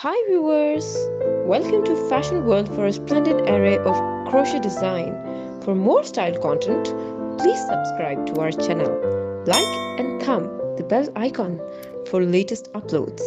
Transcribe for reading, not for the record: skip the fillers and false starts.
Hi viewers! Welcome to Fashion World for a splendid array of crochet design. For more style content, please subscribe to our channel. Like and thumb the bell icon for latest uploads.